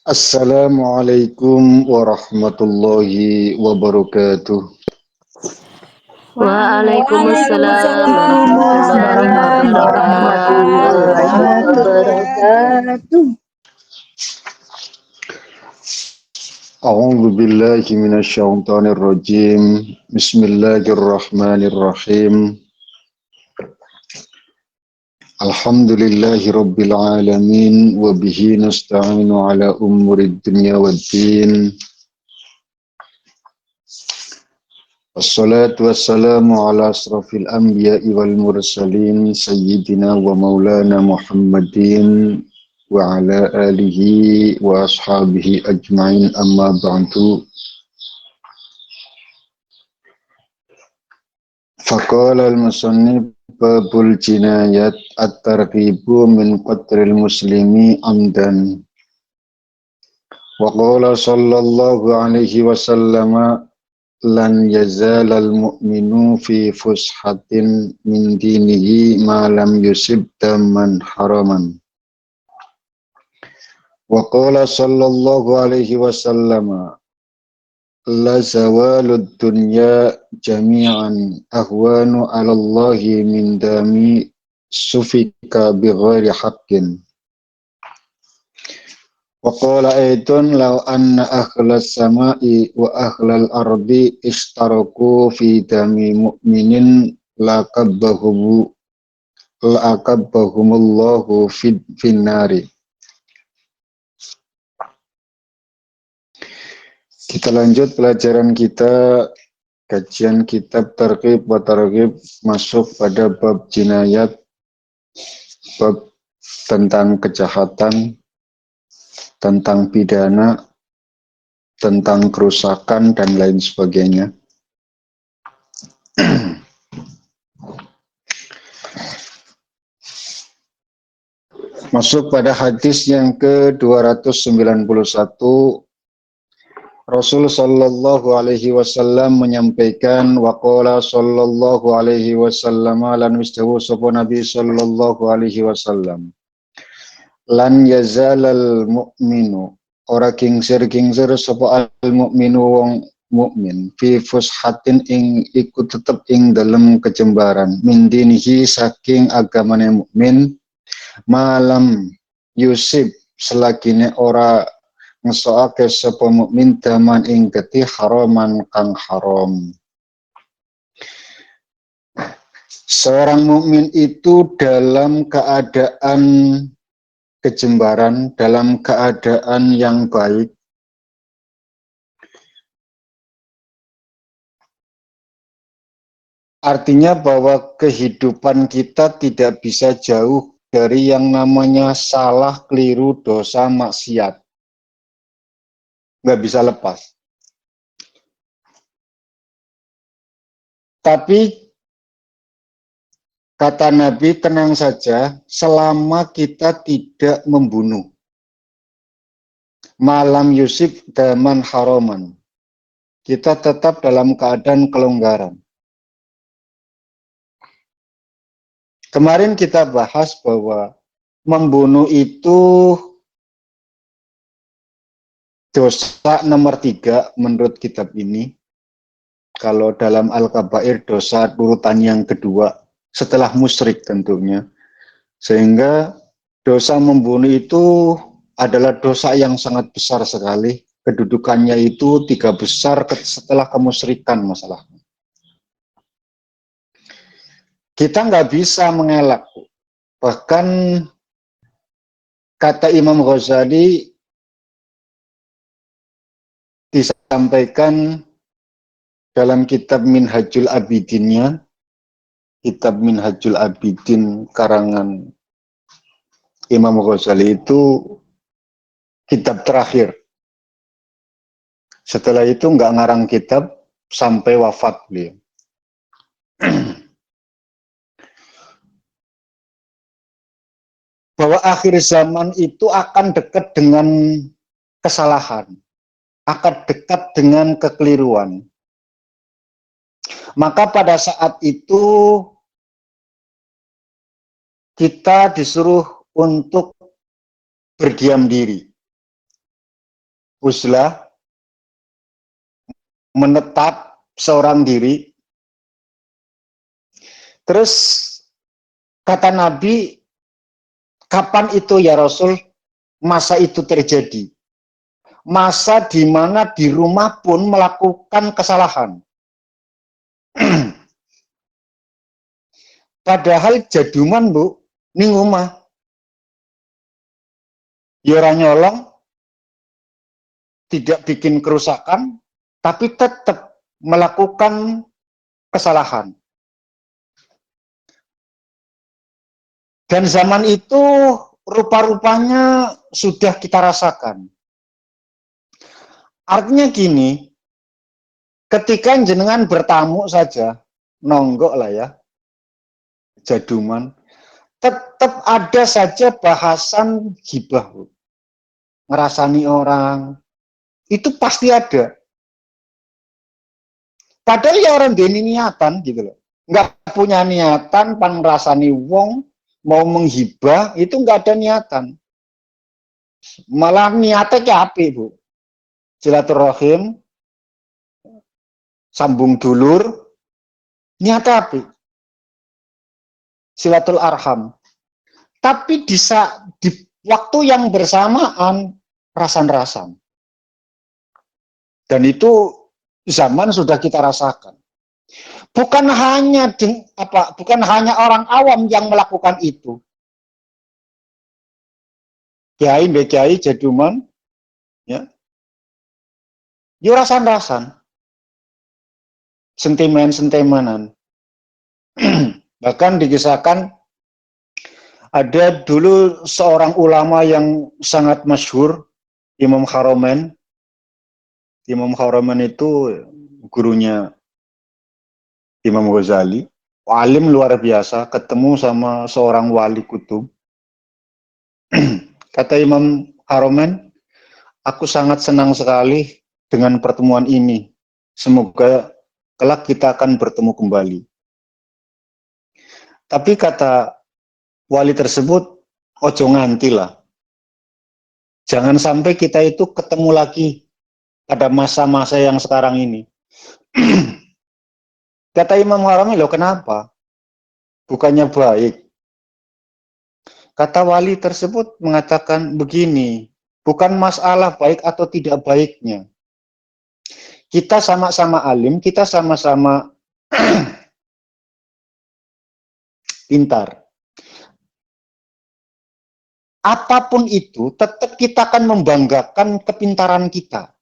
Assalamualaikum warahmatullahi wabarakatuh. Waalaikumsalam Waalaikumsalam warahmatullahi warahmatullahi wabarakatuh. wabarakatuh. A'udzu billahi minasyaitonir rajim. Bismillahirrahmanirrahim. Alhamdulillahi rabbil alamin wa bihi nasta'inu ala umurid dunya waddin. Wassalatu wassalamu ala asrafil anbiya'i wal mursalin sayyidina wa maulana Muhammadin wa ala alihi wa ashabihi ajma'in amma ba'du. Faqala al-musannif babul jinayat at-targhibu min qatlil muslimi amdan. Wa qala sallallahu alaihi wasallam lan yazalal mu'minu fi fushatin min dinihi ma lam yusib daman haraman. Wa qala sallallahu alaihi wasallam la zawalud dunya jami'an ahwanu 'ala Allahi min dami sufika bighairi haqqin. Wa qala aidun law anna akhlas sama'i wa akhlal ardi ishtaraku fi dami mu'minin laqabbahumullahu finnari. Kita lanjut pelajaran kita, kajian kitab Targhib wa Targhib, masuk pada bab jinayat, bab tentang kejahatan, tentang pidana, tentang kerusakan dan lain sebagainya. Masuk pada hadis yang ke-291. Rasul sallallahu alaihi wasallam menyampaikan, waqala sallallahu alaihi wasallam lan wistahu sapa Nabi sallallahu alaihi wasallam. Lan yazalal mu'minu ora kingsir sapa al mu'minu wong mukmin fi fushatin ing iku tetep ing dalem kecembaran min dinihi saking agamane mukmin malam yusib selagine ora ngesoake sapa mukmin daman ing geti haraman kang haram. Seorang mukmin itu dalam keadaan kejembaran, dalam keadaan yang baik, artinya bahwa kehidupan kita tidak bisa jauh dari yang namanya salah, keliru, dosa, maksiat. Nggak bisa lepas. Tapi kata Nabi, tenang saja selama kita tidak membunuh. Malam yusib daman haraman. Kita tetap dalam keadaan kelonggaran. Kemarin kita bahas bahwa membunuh itu dosa nomor 3 menurut kitab ini. Kalau dalam Al-Kabair dosa urutan yang kedua setelah musyrik tentunya. Sehingga dosa membunuh itu adalah dosa yang sangat besar sekali. Kedudukannya itu 3 besar setelah kemusyrikan masalahnya. Kita nggak bisa mengelak. Bahkan kata Imam Ghazali disampaikan dalam kitab Minhajul Abidinnya, kitab Minhajul Abidin karangan Imam Ghazali itu kitab terakhir. Setelah itu nggak ngarang kitab sampai wafat beliau. Bahwa akhir zaman itu akan dekat dengan kesalahan, akan dekat dengan kekeliruan. Maka pada saat itu kita disuruh untuk berdiam diri. uzlah, menetap seorang diri. Terus kata Nabi, kapan itu ya Rasul masa itu terjadi? Masa di mana di rumah pun melakukan kesalahan. Padahal jaduman Bu, ning omah. Ya ora nyolong, tidak bikin kerusakan, tapi tetap melakukan kesalahan. Dan zaman itu rupa-rupanya sudah kita rasakan. Artinya gini, ketika jenengan bertamu saja, nonggok lah ya, jaduman, tetap ada saja bahasan gibah, Bu. Ngerasani orang, itu pasti ada. Padahal ya orang deni niatan gitu loh. Nggak punya niatan, pan ngerasani wong, mau menghibah, itu nggak ada niatan. Malah niatnya kayak apa, Bu? Silaturahim, sambung dulur, niatnya apa? Silatul arham. Tapi di waktu yang bersamaan, rasan-rasan. Dan itu zaman sudah kita rasakan. Bukan hanya orang awam yang melakukan itu. Kiai, kiai, jaduman, ya, rasan-rasan, sentimen-sentimenan. Bahkan dikisahkan ada dulu seorang ulama yang sangat masyhur, Imam Haramain. Imam Haramain itu gurunya Imam Ghazali, alim luar biasa, ketemu sama seorang wali kutub. Kata Imam Haramain, aku sangat senang sekali dengan pertemuan ini. Semoga kelak kita akan bertemu kembali. Tapi kata wali tersebut, ojo nganti lah. Jangan sampai kita itu ketemu lagi pada masa-masa yang sekarang ini. Kata Imam Haramain, loh kenapa? Bukannya baik. Kata wali tersebut mengatakan begini, bukan masalah baik atau tidak baiknya. Kita sama-sama alim, kita sama-sama pintar. Apapun itu, tetap kita akan membanggakan kepintaran kita.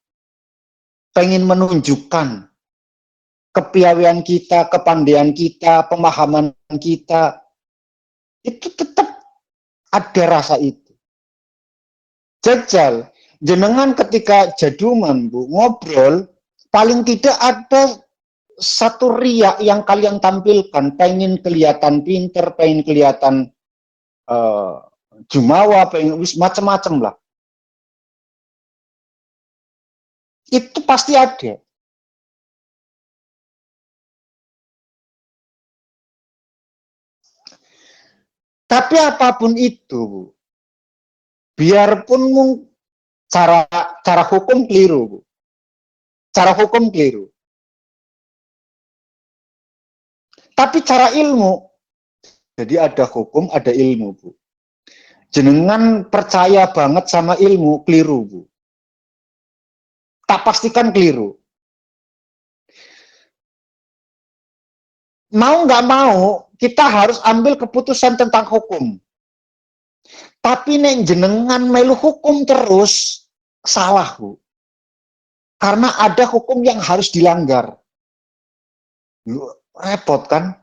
Pengen menunjukkan kepiawaian kita, kepandaian kita, pemahaman kita. Itu tetap ada rasa itu. Jajal, jenengan ketika jaduman, Bu, ngobrol, paling tidak ada satu riak yang kalian tampilkan, pengen kelihatan pinter, pengen kelihatan jumawa, pengen macam-macam lah. Itu pasti ada. Tapi apapun itu, Bu, biarpun cara hukum keliru, Bu. Cara hukum keliru. Tapi cara ilmu, jadi ada hukum, ada ilmu, Bu. Jenengan percaya banget sama ilmu, keliru, Bu. Tak pastikan keliru. Mau nggak mau, kita harus ambil keputusan tentang hukum. Tapi neng jenengan melu hukum terus, salah, Bu. Karena ada hukum yang harus dilanggar. Repot kan?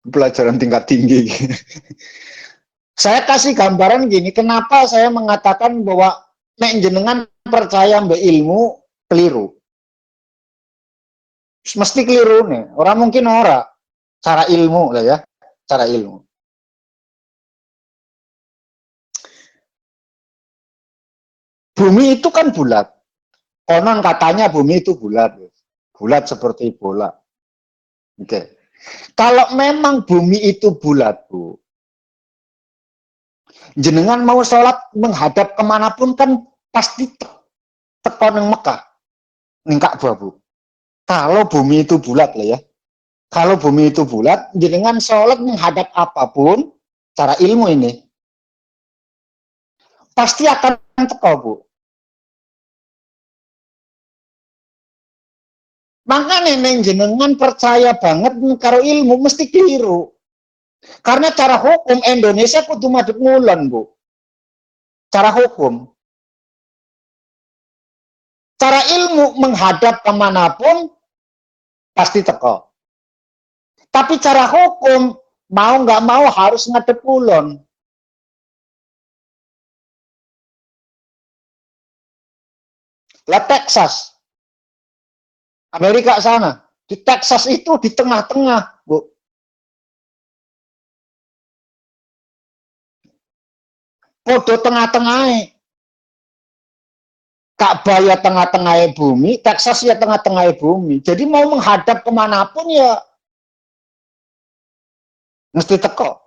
Pelajaran tingkat tinggi. Saya kasih gambaran gini, kenapa saya mengatakan bahwa nek jenengan percaya mbak ilmu, keliru. Mesti keliru nih. Orang mungkin ora. Cara ilmu lah ya, cara ilmu. Bumi itu kan bulat. Konon katanya bumi itu bulat. Bulat seperti bola. Oke. Kalau memang bumi itu bulat, Bu, Jenengan mau sholat menghadap kemanapun kan pasti teko nang Mekah, ning Ka'bah, Bu. Kalau bumi itu bulat lah ya. Kalau bumi itu bulat, jenengan sholat menghadap apapun, cara ilmu ini, pasti akan teko, Bu. Makanya neng jenengan percaya banget karo ilmu mesti keliru. Karena cara hukum Indonesia kudu madhep ngulon, Bu. Cara hukum. Cara ilmu menghadap kemanapun pasti teko. Tapi cara hukum mau nggak mau harus ngadep ngulon. Lah Texas, Amerika sana, di Texas itu di tengah-tengah, Bu. Podo tengah-tengahnya. Ka'bah ya tengah-tengah bumi, Texas ya tengah-tengah bumi. Jadi mau menghadap kemanapun ya mesti teko.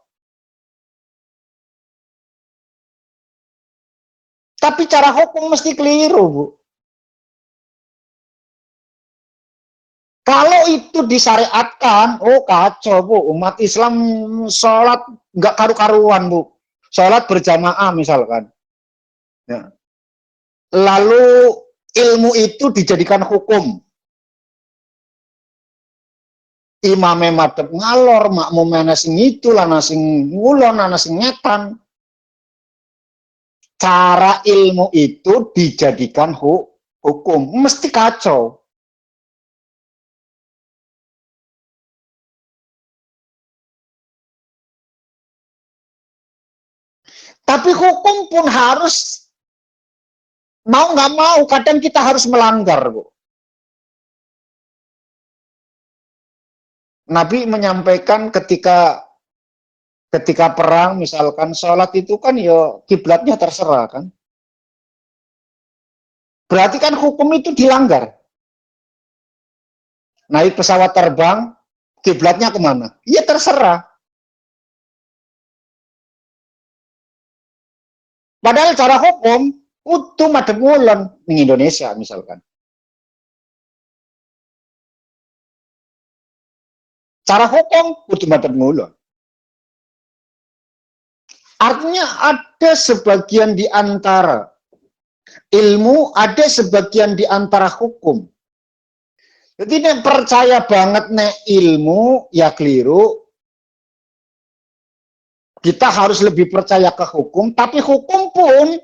Tapi cara hukum mesti keliru, Bu. Kalau itu disyariatkan, oh kacau, Bu. Umat Islam sholat nggak karu-karuan, Bu. Sholat berjamaah misalkan. Ya. Lalu ilmu itu dijadikan hukum. Imame madhep ngalor, makmum ana sing ngidul, ana sing ngulon, ana sing ngetan. Cara ilmu itu dijadikan hukum, mesti kacau. Tapi hukum pun harus mau nggak mau, kadang kita harus melanggar, Bu. Nabi menyampaikan ketika perang, misalkan sholat itu kan ya kiblatnya terserah kan. Berarti kan hukum itu dilanggar. Naik pesawat terbang, kiblatnya kemana? Ya terserah. Padahal cara hukum kudu madhep ngulon ning Indonesia misalkan. Cara hukum kudu madhep ngulon. Artinya ada sebagian di antara ilmu, ada sebagian di antara hukum. Jadi nek percaya banget nek ilmu ya keliru. Kita harus lebih percaya ke hukum, tapi hukum pun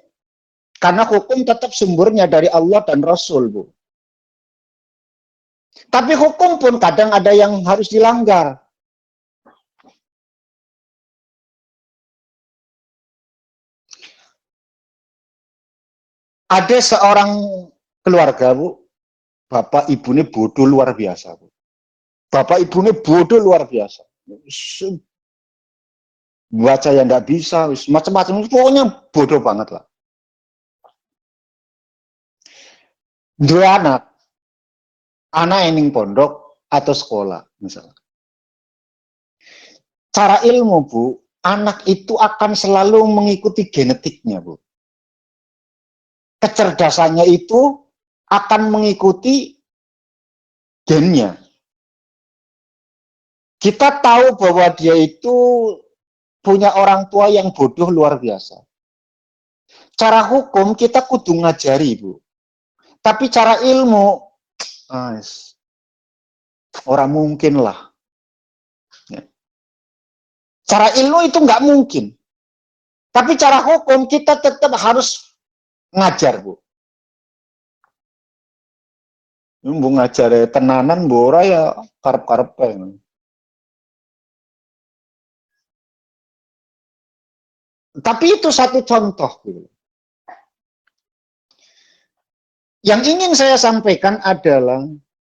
karena hukum tetap sumbernya dari Allah dan Rasul, Bu. Tapi hukum pun kadang ada yang harus dilanggar. Ada seorang keluarga, Bu, bapak ibunya bodoh luar biasa, Bu. Bapak ibunya bodoh luar biasa. Baca yang nggak bisa, macam-macam, pokoknya bodoh banget lah. Dua anak yang pondok atau sekolah, misalnya. Cara ilmu, Bu, anak itu akan selalu mengikuti genetiknya, Bu. Kecerdasannya itu akan mengikuti gennya. Kita tahu bahwa dia itu punya orang tua yang bodoh luar biasa. Cara hukum kita kudu ngajari, Bu. Tapi cara ilmu, orang mungkin lah. Cara ilmu itu nggak mungkin. Tapi cara hukum kita tetap harus ngajar, Bu. Bu ngajar tenanan, bora ya karep-karepe. Tapi itu satu contoh. Yang ingin saya sampaikan adalah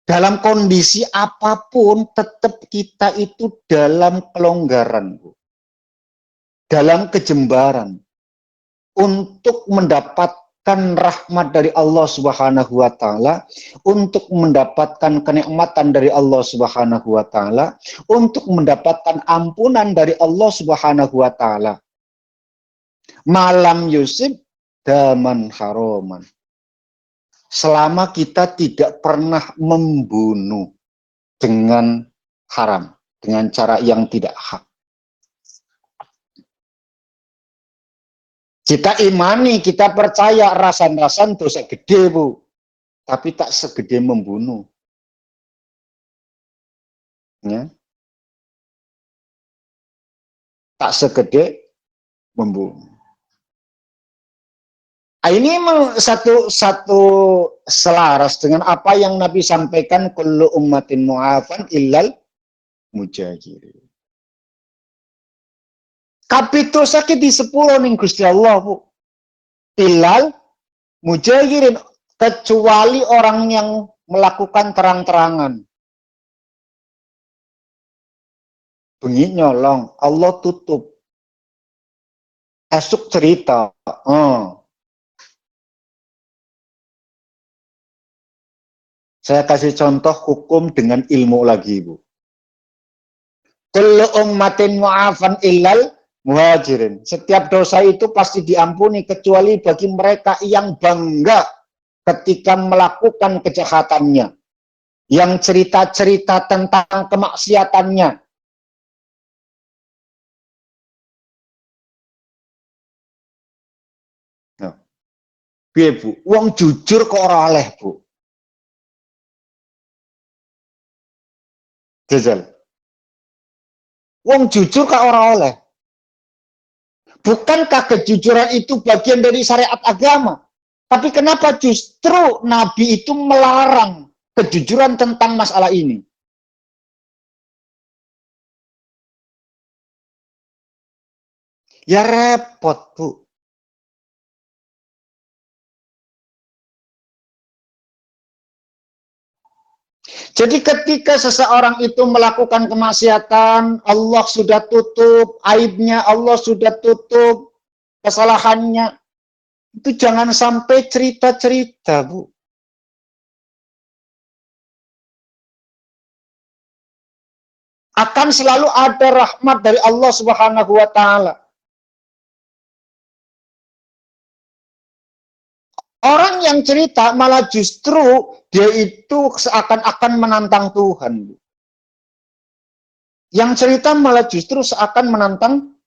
dalam kondisi apapun tetap kita itu dalam kelonggaran, Bu. Dalam kejembaran untuk mendapatkan rahmat dari Allah Subhanahu wa taala, untuk mendapatkan kenikmatan dari Allah Subhanahu wa taala, untuk mendapatkan ampunan dari Allah Subhanahu wa taala. Malam yusib daman haroman. Selama kita tidak pernah membunuh dengan haram, dengan cara yang tidak hak. Kita imani, kita percaya rasan-rasan dosa gede, Bu. Tapi tak segede membunuh. Ya. Tak segede membunuh. Ini memang satu selaras dengan apa yang Nabi sampaikan, kullu ummatin mu'afan illal mujahirin. Kapito sakit di 10 ning Gusti Allah, Bu. Illal mujahirin, kecuali orang yang melakukan terang-terangan. Bunyi nyolong, Allah tutup. Esok cerita. Saya kasih contoh hukum dengan ilmu lagi, Bu. Kullu ummatin mu'afan illal muhajirin. Setiap dosa itu pasti diampuni kecuali bagi mereka yang bangga ketika melakukan kejahatannya. Yang cerita-cerita tentang kemaksiatannya. Nah, piye, Bu? Wong jujur kok ora oleh, Bu. Jajal. Wong jujur kok ora oleh. Bukankah kejujuran itu bagian dari syariat agama? Tapi kenapa justru Nabi itu melarang kejujuran tentang masalah ini? Ya repot, Bu. Jadi ketika seseorang itu melakukan kemaksiatan, Allah sudah tutup aibnya, Allah sudah tutup kesalahannya. Itu jangan sampai cerita-cerita, Bu. Akan selalu ada rahmat dari Allah Subhanahu wa Ta'ala. Orang yang cerita malah justru dia itu seakan-akan menantang Tuhan. Yang cerita malah justru seakan menantang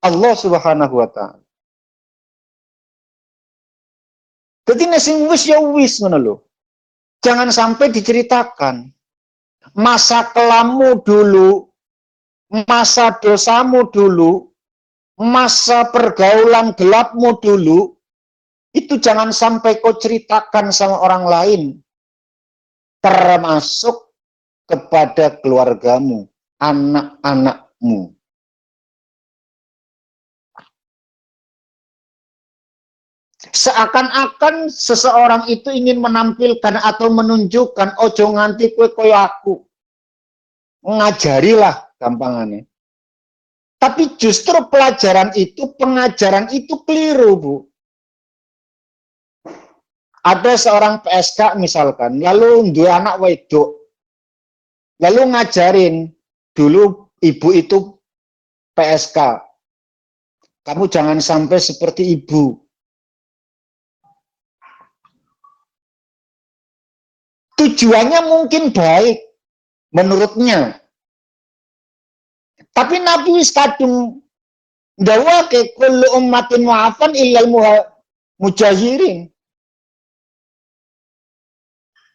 Allah Subhanahu wa Ta'ala. Jadi sing wis ya wis ngono lho. Jangan sampai diceritakan masa kelammu dulu, masa dosamu dulu, masa pergaulan gelapmu dulu. Itu jangan sampai kau ceritakan sama orang lain. Termasuk kepada keluargamu, anak-anakmu. Seakan-akan seseorang itu ingin menampilkan atau menunjukkan, ojo nganti kue koyo aku. Ngajarilah gampangannya. Tapi justru pelajaran itu, pengajaran itu keliru, Bu. Ada seorang PSK misalkan, lalu dua anak wedok, lalu ngajarin, dulu ibu itu PSK, kamu jangan sampai seperti ibu. Tujuannya mungkin baik, menurutnya. Tapi Nabi wis kadung ndawake kullu ummatin mu'afan illal mujahirin.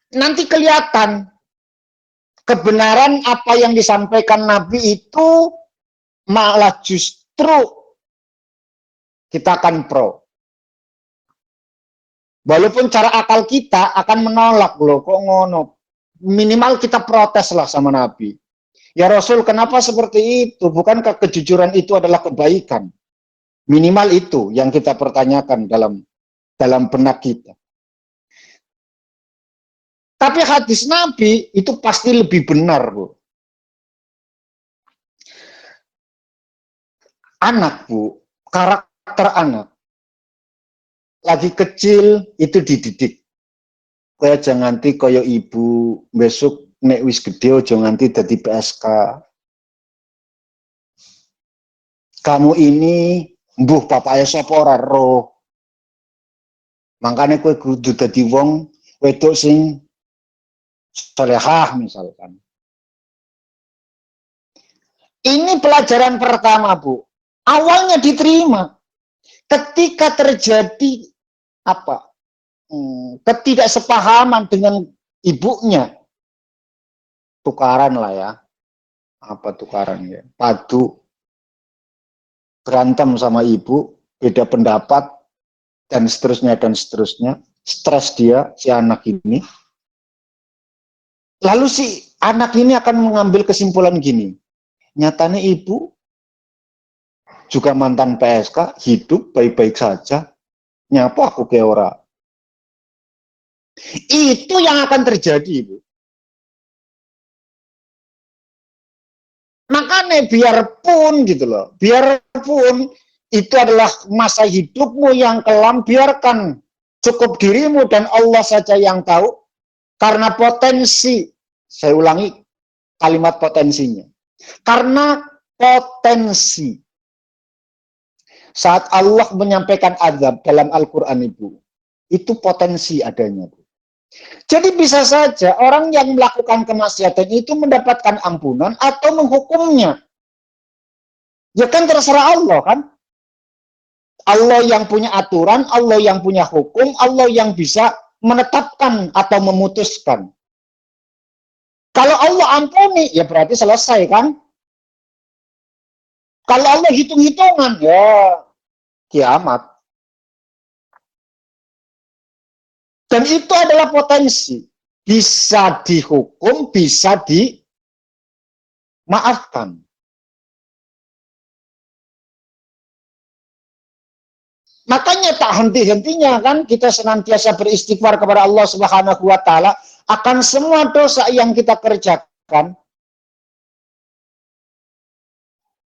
Nanti kelihatan kebenaran apa yang disampaikan Nabi itu malah justru kita akan pro. Walaupun cara akal kita akan menolak loh, kok ngono. Minimal kita protes lah sama Nabi. Ya Rasul, kenapa seperti itu? Bukankah kejujuran itu adalah kebaikan? Minimal itu yang kita pertanyakan dalam benak kita. Tapi hadis Nabi itu pasti lebih benar, Bu. Anak, Bu, karakter anak. Lagi kecil itu dididik. Kaya jangan nganti kaya ibu, besok nek wis gede aja nganti dadi PSK. Kamu ini Mbuh bapake sapa ora roh. Makane kowe kudu dadi wong wedok sing salehah misalkan. Ini pelajaran pertama, Bu. Awalnya diterima. Ketika terjadi apa? Ketidaksepahaman dengan ibunya, tukaran lah ya. Apa tukaran ya? Padu, berantem sama ibu, beda pendapat, dan seterusnya, dan seterusnya. Stres dia, si anak ini. Lalu si anak ini akan mengambil kesimpulan gini. Nyatanya ibu juga mantan PSK, hidup baik-baik saja. Nyapa aku ke ora. Itu yang akan terjadi, Bu. Makanya biarpun gitu loh, biarpun itu adalah masa hidupmu yang kelam, biarkan cukup dirimu dan Allah saja yang tahu, karena potensi, saya ulangi kalimat potensinya, karena potensi saat Allah menyampaikan azab dalam Al-Quran itu potensi adanya, Bu. Jadi bisa saja orang yang melakukan kemaksiatan itu mendapatkan ampunan atau menghukumnya. Ya kan terserah Allah kan. Allah yang punya aturan, Allah yang punya hukum, Allah yang bisa menetapkan atau memutuskan. Kalau Allah ampuni, ya berarti selesai kan. Kalau Allah hitung-hitungan, ya kiamat. Dan itu adalah potensi. Bisa dihukum, bisa dimaafkan. Makanya tak henti-hentinya kan kita senantiasa beristighfar kepada Allah Subhanahu wa taala akan semua dosa yang kita kerjakan.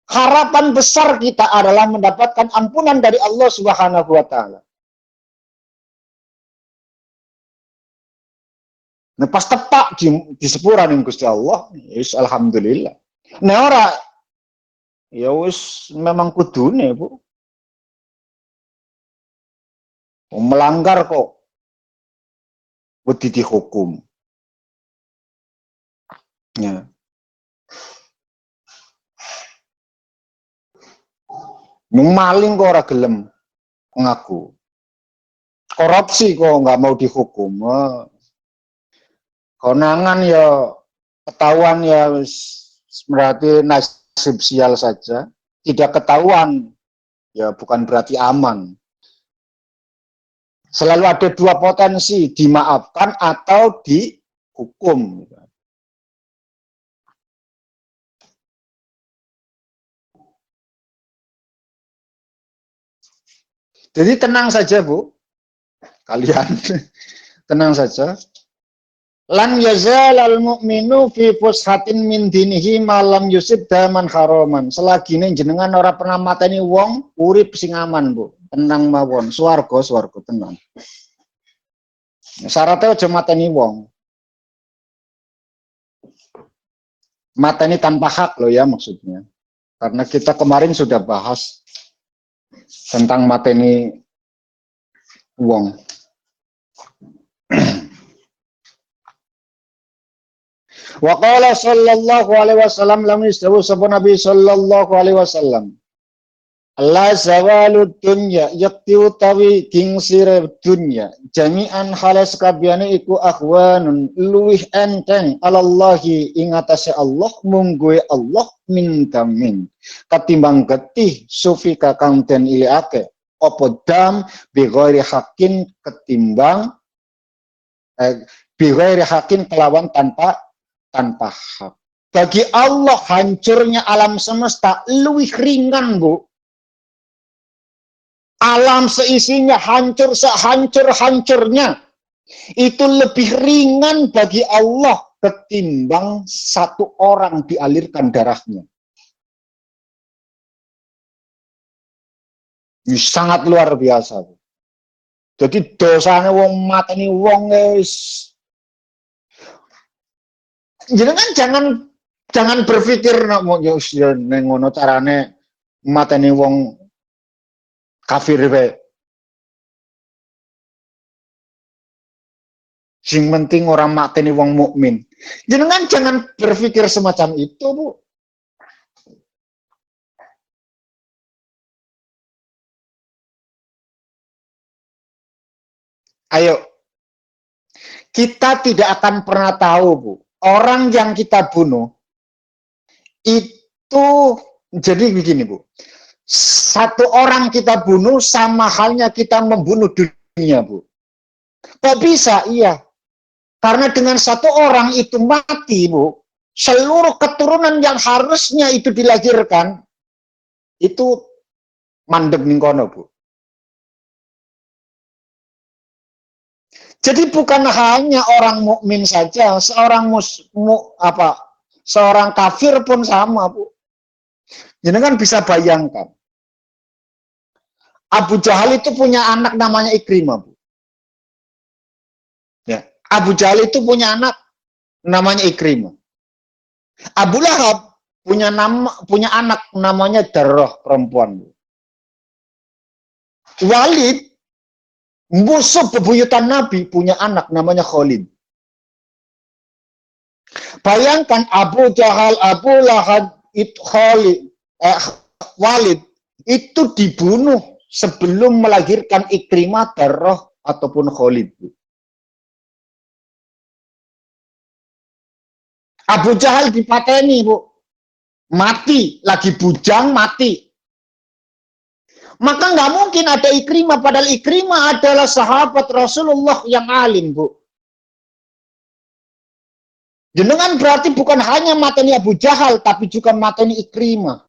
Harapan besar kita adalah mendapatkan ampunan dari Allah Subhanahu wa taala. Nah, pas tepak di sepuran yang Gusti Allah, yes, alhamdulillah. Nah, ora ya wis memang kudune, Bu. Melanggar kok wedi dihukum. Ya. Maling kok ora gelem ngaku. Korupsi kok nggak mau dihukum. Konangan ya ketahuan ya berarti nasib sial saja. Tidak ketahuan ya bukan berarti aman. Selalu ada dua potensi, dimaafkan atau dihukum. Jadi tenang saja, Bu. Kalian tenang saja. Lan yazalal mu'minu fi fushatin min dinihi malam yusib daman haraman. Selagi ini jenengan ora pernah mateni wong, urip sing aman, Bu. Tenang mawon, swarga tenang. Syaratnya aja mateni wong. Mateni tanpa hak loh ya maksudnya. Karena kita kemarin sudah bahas tentang mateni wong. Wa qala sallallahu alaihi wasallam lam yastawu sapa Nabi sallallahu alaihi wasallam. Allah zawalud dunya yakti utawi kingsire dunya jami'an halas kabiyane iku akhwanun luwih enteng alallahi ing atase Allah mungguhe Allah min damin katimbang getih sufi kakang den iliake apa dam bi ghairi hakin ketimbang bi ghairi hakin kelawan tanpa hak. Bagi Allah hancurnya alam semesta lebih ringan, Bu. Alam seisinya hancur sehancur-hancurnya. Itu lebih ringan bagi Allah ketimbang satu orang dialirkan darahnya. Ini sangat luar biasa, Bu. Jadi dosanya wong mateni wong guys. Jangan berpikir nak mau ngono carane mateni wong kafir wae. Sing penting orang mateni wong mukmin. Jenengan jangan berpikir semacam itu, Bu. Ayo, kita tidak akan pernah tahu, Bu. Orang yang kita bunuh itu jadi begini, Bu. Satu orang kita bunuh sama halnya kita membunuh dunia, Bu. Kok bisa? Iya. Karena dengan satu orang itu mati, Bu, seluruh keturunan yang harusnya itu dilahirkan, itu mandek ning kono, Bu. Jadi bukan hanya orang mukmin saja, seorang kafir pun sama, Bu. Jadi kan bisa bayangkan. Abu Jahal itu punya anak namanya Ikrimah, Bu. Ya, Abu Jahal itu punya anak namanya Ikrimah. Abu Lahab punya anak namanya Darrah, perempuan, Bu. Walid, musuh bebuyutan Nabi, punya anak namanya Khalid. Bayangkan Abu Jahal, Abu Lahab, Walid itu dibunuh sebelum melahirkan Ikrimah, Darrah ataupun Khalid. Abu Jahal dipateni, Bu. Mati, lagi bujang mati. Maka nggak mungkin ada Ikrimah, padahal Ikrimah adalah sahabat Rasulullah yang alim, Bu. Jenengan berarti bukan hanya mateni Abu Jahal, tapi juga mateni Ikrimah.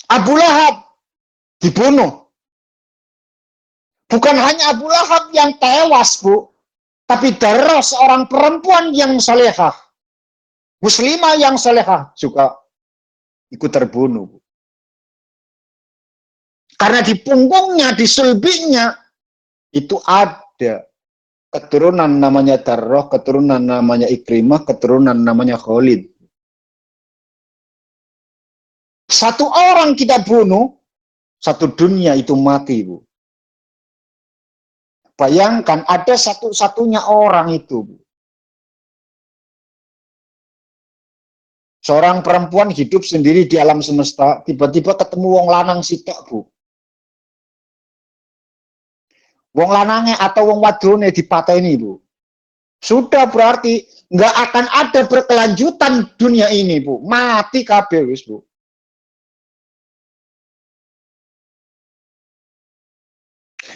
Abu Lahab dibunuh. Bukan hanya Abu Lahab yang tewas, Bu, tapi Darrah, seorang perempuan yang salehah, muslimah yang salehah, juga ikut terbunuh, Bu. Karena di punggungnya, di sulbinya, itu ada keturunan namanya Darrah, keturunan namanya Ikrimah, keturunan namanya Khalid. Satu orang kita bunuh, satu dunia itu mati, Bu. Bayangkan ada satu-satunya orang itu, Bu. Seorang perempuan hidup sendiri di alam semesta, tiba-tiba ketemu wong lanang sitok, Bu. Wong lanangnya atau wong wadone dipateni, Bu. Sudah berarti nggak akan ada berkelanjutan dunia ini, Bu. Mati kabeh wis, Bu.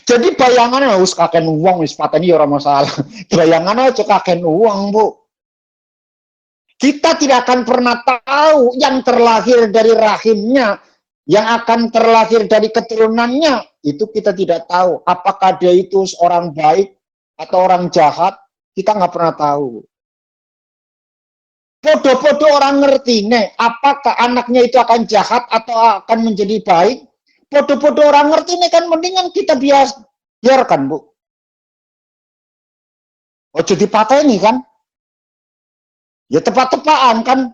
Jadi bayangannya wis kaken uang wis pateni ora masalah. Bayangannya aja kaken uang, Bu. Kita tidak akan pernah tahu yang terlahir dari rahimnya, yang akan terlahir dari keturunannya, itu kita tidak tahu. Apakah dia itu seorang baik atau orang jahat, kita nggak pernah tahu. Podo-podo orang ngerti, nih, apakah anaknya itu akan jahat atau akan menjadi baik. Podo-podo orang ngerti nih kan mendingan kita biarkan, Bu. Ojo dipateni kan? Ya tepat-tepaan kan?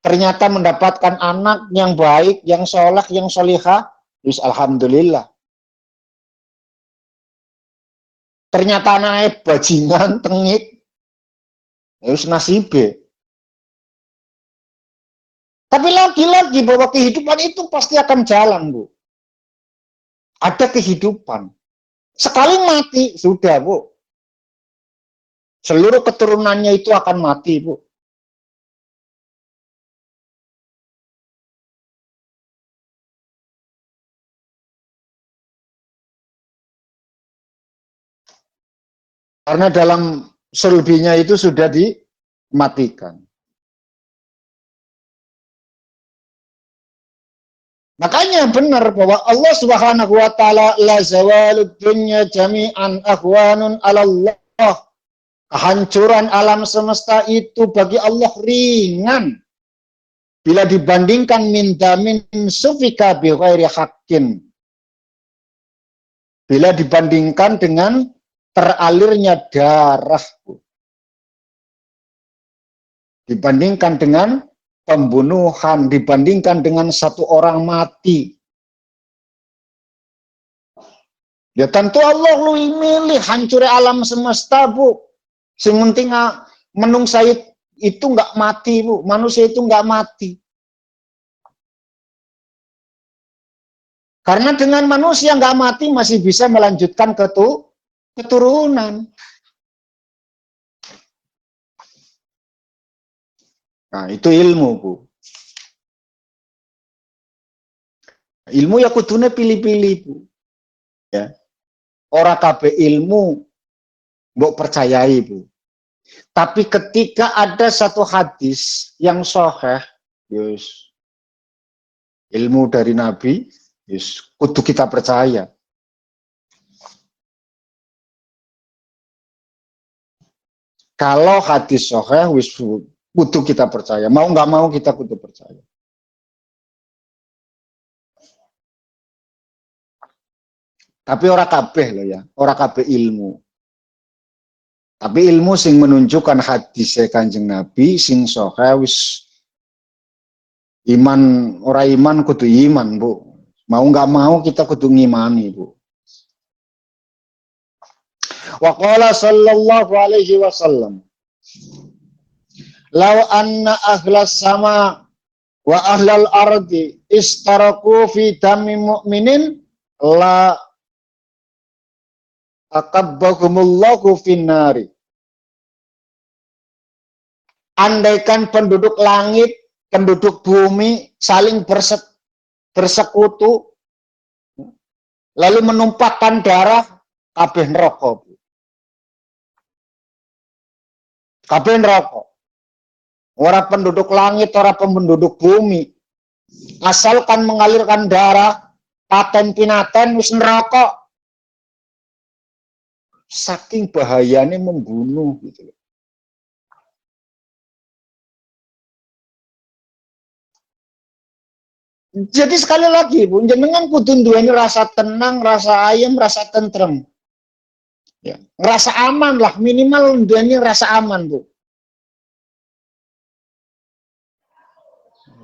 Ternyata mendapatkan anak yang baik, yang soleh, yang solihah, terus alhamdulillah. Ternyata anaknya bajingan, tengik, terus nasibe. Tapi lagi-lagi bahwa kehidupan itu pasti akan jalan, Bu. Ada kehidupan. Sekali mati, sudah, Bu. Seluruh keturunannya itu akan mati, Bu. Karena dalam sulbinya itu sudah dimatikan. Makanya benar bahwa Allah Subhanahu wa taala la zawalud dunya jami'an akhwanun 'ala Allah. Kehancuran alam semesta itu bagi Allah ringan bila dibandingkan min damin sufika bi ghairi haqqin. Bila dibandingkan dengan teralirnya darah. Dibandingkan dengan pembunuhan dibandingkan dengan satu orang mati. Ya tentu Allah luwih milih hancur alam semesta, Bu. Sing penting menungsa itu nggak mati, Bu. Manusia itu nggak mati. Karena dengan manusia nggak mati masih bisa melanjutkan keturunan. Nah, itu ilmu, Bu. Ilmu ya kudune pilih-pilih, Bu. Ya. Ora kabeh ilmu mbok percayai, Bu. Tapi ketika ada satu hadis yang sahih, yes, ilmu dari Nabi, yes, kudu kita percaya. Kalau hadis sahih, wis kudu kita percaya. Mau nggak mau kita kudu percaya. Tapi ora kabeh loh ya, ora kabeh ilmu. Tapi ilmu sing menunjukkan hadis Kanjeng Nabi sing sahih wis iman ora iman kudu iman, Bu. Mau nggak mau kita kudu ngimani, Bu. Wa qala sallallahu alaihi wasallam, "Law anna ahlas sama wa ahlal ardi istaraku fi dami mu'minin la akabbahumullahu finnari." Andaikan penduduk langit, penduduk bumi saling bersekutu, lalu menumpahkan darah, kabeh neraka. Kabeh neraka. Ora penduduk langit, ora penduduk bumi. Asalkan mengalirkan darah, paten pinaten wis neraka. Saking bahayanya membunuh gitu. Jadi sekali lagi, Bu, jenengan kudu duweni rasa tenang, rasa ayem, rasa tentrem. Ya, ngerasa aman lah, minimal duweni rasa aman, Bu.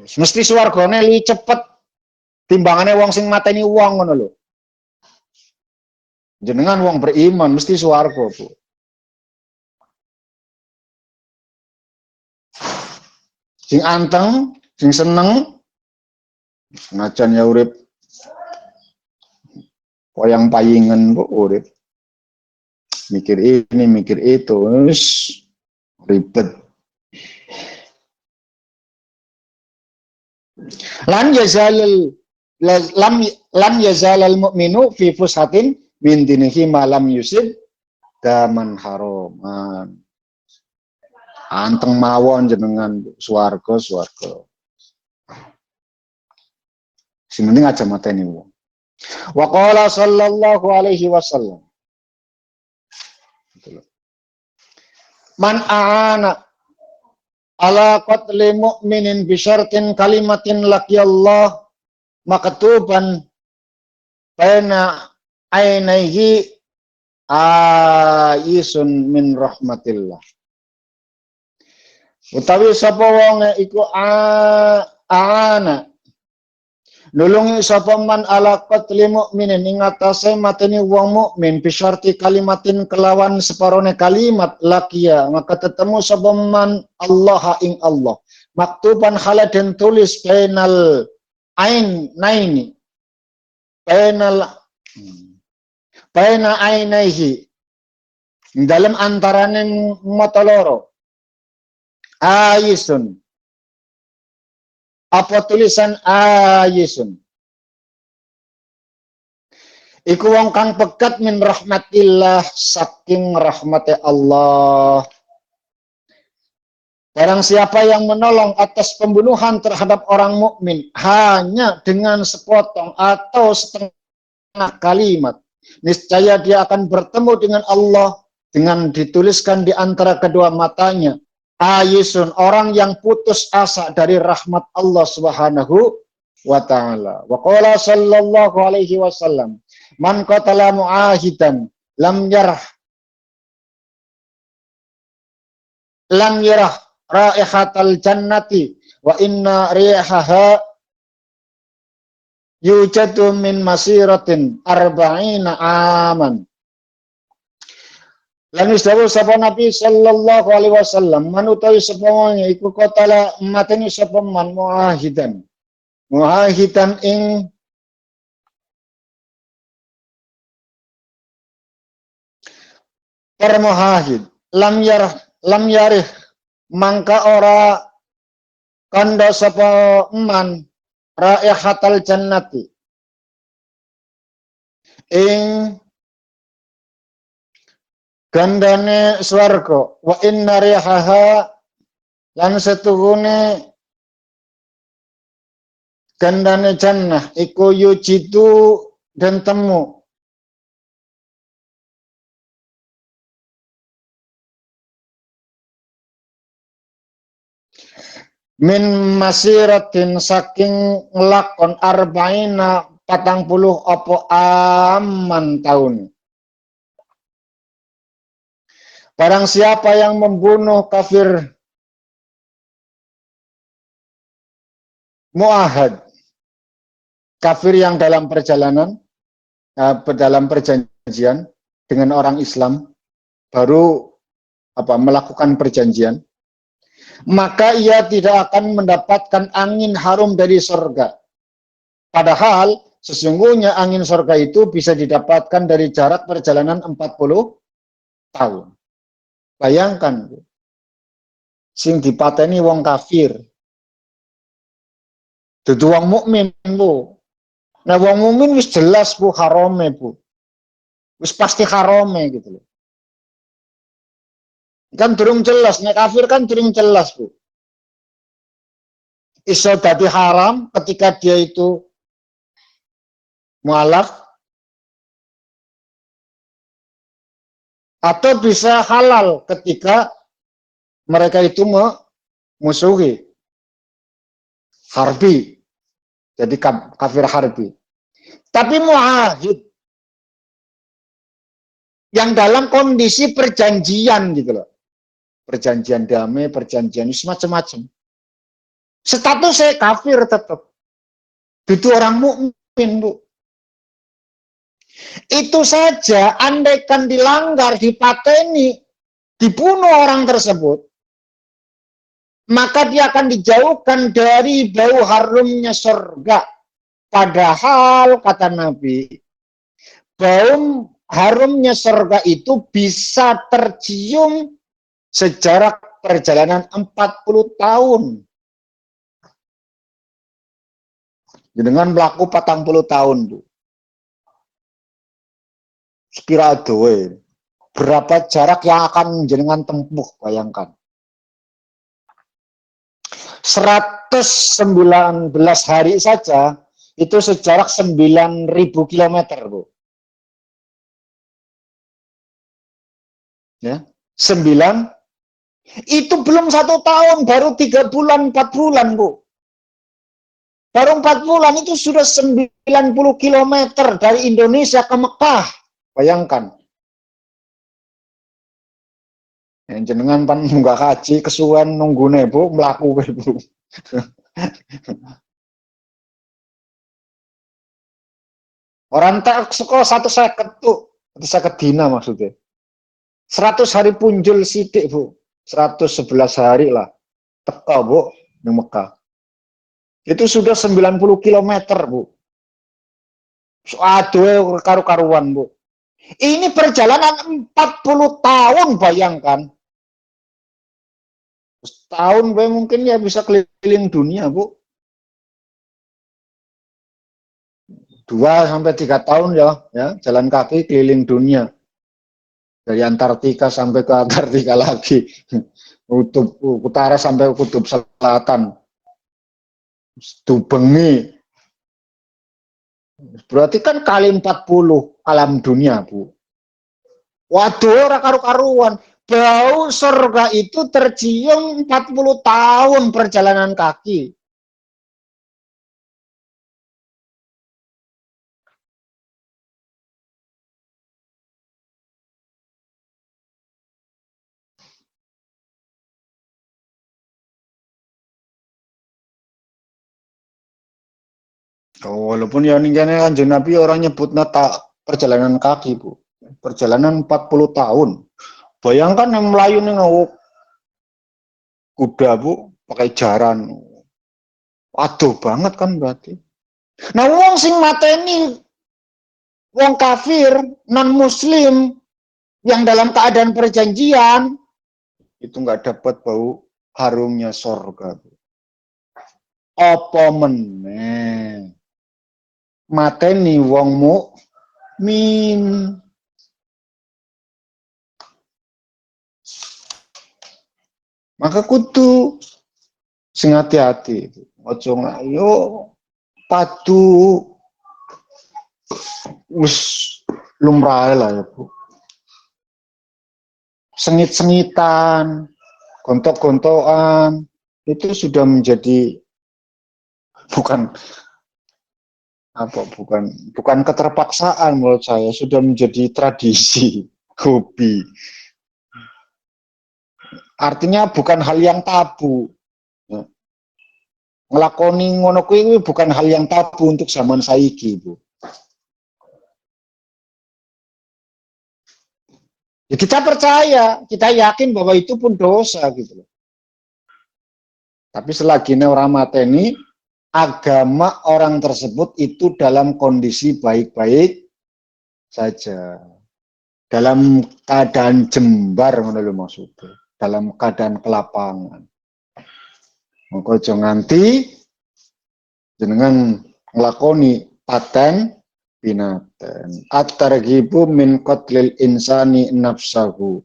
Mesti swargane luwih cepet timbangane wong sing mateni wong ngono lho. Jenengan wong beriman mesti swarga, Bu. Sing anteng, sing seneng, senajan ya urip koyang payingen, Bu, urip. Mikir ini, mikir itu, ribet. Lan yazalal mu'minu fi fushatin min dinihi malam yusib daman haroman. Anteng mawon jenengan swarga. Sing penting aja mateni wong. Wa qala sallallahu alaihi wasallam, man aana ala qatli mu'minin bisyartin kalimatin laqiyallah maktuban baina ainaihi aisun min rahmatillah. Utawi sapa wong iku aana nulungi sapa man ala qatli mukminin ing atase mateni wong mukmin bisyarti kalimatin kelawan separone kalimat lakia maka ketemu sapa man Allah ing Allah maktuban haladen tulis bainal naini baina ainaihi dalam antaraning mata loro ayisun. Apa tulisan ayisun? Iku wong kang pekat min rahmatillah saking rahmati Allah. Barang siapa yang menolong atas pembunuhan terhadap orang mukmin hanya dengan sepotong atau setengah kalimat, niscaya dia akan bertemu dengan Allah dengan dituliskan di antara kedua matanya ayisun, orang yang putus asa dari rahmat Allah Subhanahu wa ta'ala. Wa qala sallallahu alaihi wasallam, man qatala mu'ahidan lam yarah raihatal jannati wa inna rihaha yujadu min masiratin arba'ina aman. Lan wis dawuh sapa Nabi sallallahu alaihi wasallam manutawi sapa iku kotala mateni sapa man muahidan ing permuahid lam yarih mangka ora kanda sapa man raihatal jannati ing gandane swarga wa inna rihaha lan setuhune gandane jannah iku yujitu dan temu min masiratin saking nglakon arba'ina 40 apa aman tahun. Barang siapa yang membunuh kafir muahad, kafir yang dalam perjalanan, dalam perjanjian dengan orang Islam, baru melakukan perjanjian, maka ia tidak akan mendapatkan angin harum dari surga. Padahal sesungguhnya angin surga itu bisa didapatkan dari jarak perjalanan 40 tahun. Bayangkan, sing dipateni wong kafir, dudu wong mukmin Bu. Nah wong mukmin wis jelas Bu harame Bu. Wis pasti harame gitu loh. Kan durung jelas, nek kafir kan durung jelas Bu. Iso dadi haram ketika dia itu mualaf, atau bisa halal ketika mereka itu memusuhi harbi, jadi kafir harbi. Tapi muahid yang dalam kondisi perjanjian gitu loh, perjanjian damai, perjanjian macam-macam. Statusnya kafir tetap, itu orang mukmin Bu. Itu saja, andaikan dilanggar, dipateni, dibunuh orang tersebut, maka dia akan dijauhkan dari bau harumnya surga. Padahal, kata Nabi, bau harumnya surga itu bisa tercium sejarak perjalanan 40 tahun. Dengan berlaku 40 tahun, Bu. Sekira doe. Berapa jarak yang akan jenengan tempuh, bayangkan. 119 hari saja, itu sejarak 9.000 kilometer, Bu. Ya, 9, itu belum 1 tahun, baru 3 bulan, 4 bulan, Bu. Baru 4 bulan itu sudah 90 kilometer dari Indonesia ke Mekah. Bayangkan. Yang jenengan pan nggak haji kesuwen nunggune Bu mlaku Bu. Orang tak sekolah 150 tuh, 150 dina maksudnya. 100 hari punjul sidik Bu. 111 hari lah. Teka Bu di Mekah. Itu sudah 90 kilometer Bu. Aduh karu-karuan Bu. Ini perjalanan 40 tahun bayangkan. Setahun mungkin ya bisa keliling dunia Bu. 2-3 tahun ya jalan kaki keliling dunia. Dari Antartika sampai ke Antartika lagi. Kutub utara sampai kutub selatan. Dubengi. Berarti kan kali 40 alam dunia, Bu. Waduh, ora karu-karuan. Bau surga itu tercium 40 tahun perjalanan kaki. Walaupun ya ninggane Kanjeng Nabi orang nyebutnya tak perjalanan kaki, Bu. Perjalanan 40 tahun. Bayangkan yang melayu ning kuda, Bu, pakai jaran. Aduh banget kan berarti. Nah, wong sing mateni wong kafir, non muslim yang dalam keadaan perjanjian itu nggak dapat bau harumnya sorga. Apa meneh mateni wong mukmin. Maka kudu sing hati-hati. Ojo yo padu wis lumrah lah ya, Bu. Sengit-sengitan, gontok-gontokan itu sudah menjadi bukan bukan keterpaksaan menurut saya, sudah menjadi tradisi, hobi. Artinya bukan hal yang tabu. Ngelakoni ngono kuwi bukan hal yang tabu untuk zaman saiki, Bu. Ya, kita percaya, kita yakin bahwa itu pun dosa gitu loh. Tapi selagi orang mateni, agama orang tersebut itu dalam kondisi baik-baik saja. Dalam keadaan jembar menurut maksudnya. Dalam keadaan kelapangan. Maka aja nganti jenengan nglakoni paten binaten. At-targhibu min qatlil insani nafsahu.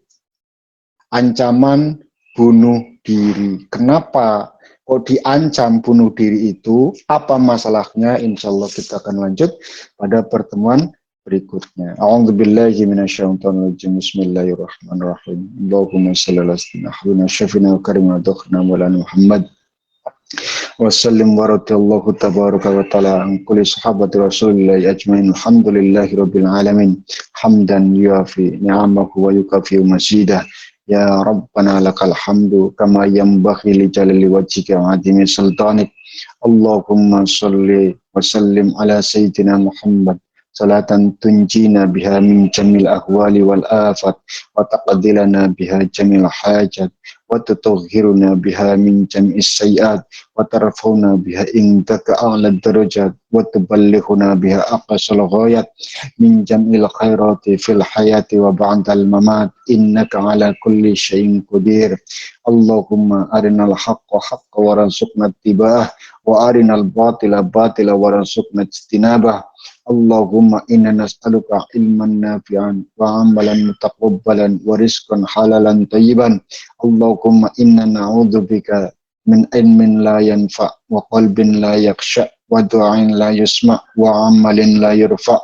Ancaman bunuh diri. Kenapa kok diancam bunuh diri itu? Apa masalahnya? Insya Allah kita akan lanjut pada pertemuan berikutnya. A'udzubillahi minasyaitonir rajim. Bismillahirrahmanirrahim. Allahumma shalli ala sayyidina syafina wa karim wa dhakhna maulana Muhammad. Wassalim wa radiyallahu tabaraka wa ta'ala an kulli sahabati rasulillahi ajmain. Alhamdulillahi rabbil alamin. Hamdan yuafi ni'amahu wa yukafi mazidah. Ya Rabbana lakal hamdu kama yanbaghi li jalali wajhika wa 'azimi sultanik. Allahumma shalli wa sallim ala sayyidina Muhammad salatan tunjina biha min jamil ahwali wal afat wa taqdilana biha jamil hajat wa tutahhiruna biha min jam'is sayiat wa tarfa'una biha indaka a'la darajat wa tuballighuna biha aqsal ghayat min jam'il khairati fil hayati wa ba'dal mamat innaka ala kulli syai'in qadir. Allahumma arinal haqqa haqqa warzuqna ittiba'ah wa arinal batila batila warzuqna ijtinabah. Allahumma inna nas'aluka ilman nafi'an wa amalan mutaqabbalan wa rizqan halalan tayyiban. Allahumma inna na'udzubika min ilmin la yanfa' wa qalbin la yakhsha' wa du'ain la yusma' wa amalin la yurfa'.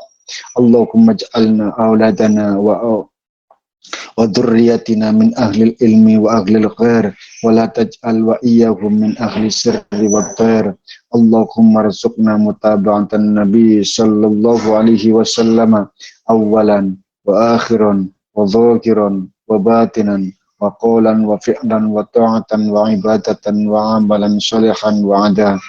Allahumma ij'alna auladana wa dhurriyyatina min ahlil ilmi wa ahlil khair wa la taj'al wa iyyahum min ahli sirri wa khair. Allahumma rzuqna mutaba'atan nabi sallallahu alaihi wasallam awalan wa akhiran wa dhakiran wa batinan wa qawlan wa fi'lan wa ta'atan wa ibadatan wa amalan salihan wa ada.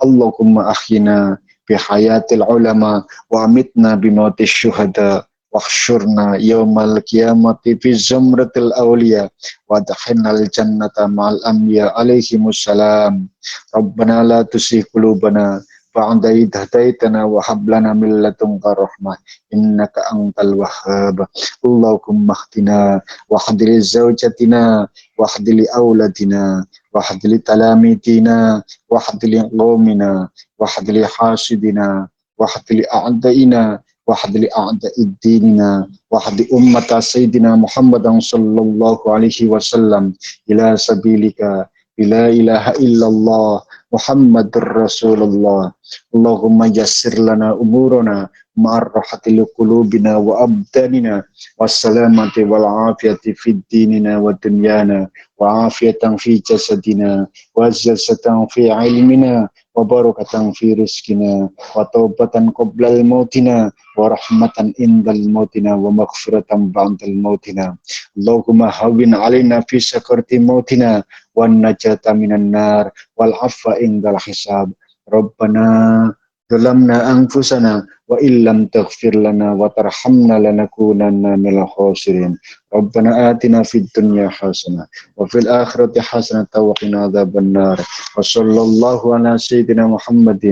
Allahumma ahyina bi hayatil ulama wa amitna bi mautis syuhada wahsyurna yaumal qiyamati fi zumratil awliya wa adkhilnal jannata ma'al anbiya alaihimussalam. Rabbana la tuzigh qulubana ba'da idh hadaitana wa hab lana min ladunka rahmah innaka antal wahhab. Allahumma hdina wa hdili zawjatina wa hdili auladina wa hdili talamidina wa hdili qaumina wa hdili hasidina wa hdili a'daina wahdi a'da'id dinina wahdi ummata sayyidina Muhammadan sallallahu alaihi wasallam ila sabilika la ilaha illallah Muhammadur Rasulullah. Allahumma yassir lana umurana ma'arrahatil qulubina wa abdanina wassalamati wal afiyati fid dinina wa dunyana wa afiyatan fi jasadina wa izzatan fi ilmina wa barakatan fi rizqina wa taubatan qoblal mautina wa rahmatan indal mautina wa maghfiratan ba'dal mautina. Allahumma hawwin alaina fi sakarati mautina wan najata minan nar wal afwa indal hisab. Rabbana ظلمنا أنفسنا وإن لم تغفر لنا وترحمنا لنكونن من الخاسرين ربنا آتنا في الدنيا حسنة وفي الآخرة حسنة وقنا عذاب النار وصلى الله على سيدنا محمد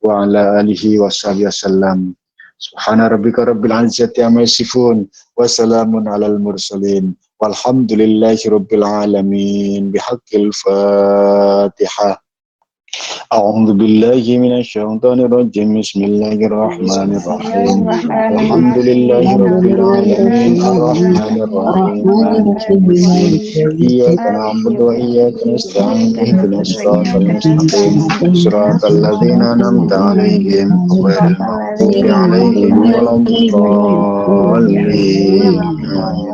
وعلى آله وصحبه وسلم سبحان ربك رب العزة عما يصفون وسلام على المرسلين والحمد لله رب العالمين بحق الفاتحة. أعوذ بالله من الشيطان الرجيم بسم الله الرحمن الرحيم الحمد لله رب العالمين الرحمن الرحيم مالك يوم الدين إياك نعبد وإياك نستعين اهدنا الصراط المستقيم صراط الذين أنعمت عليهم غير المغضوب عليهم ولا الضالين آمين.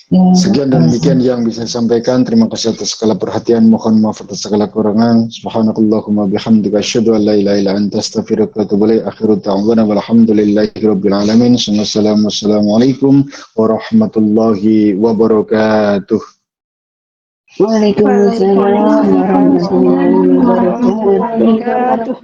Sekian dan demikian yang bisa saya sampaikan. Terima kasih atas segala perhatian. Mohon maaf atas segala kurangan. Subhanakallahumma bihamdika asyhadu an la ilaha illa anta astaghfiruka wa atubu ilaik. Akhiru da'wana walhamdulillahirabbil alamin. Assalamualaikum warahmatullahi wabarakatuh. Waalaikumsalam warahmatullahi wabarakatuh.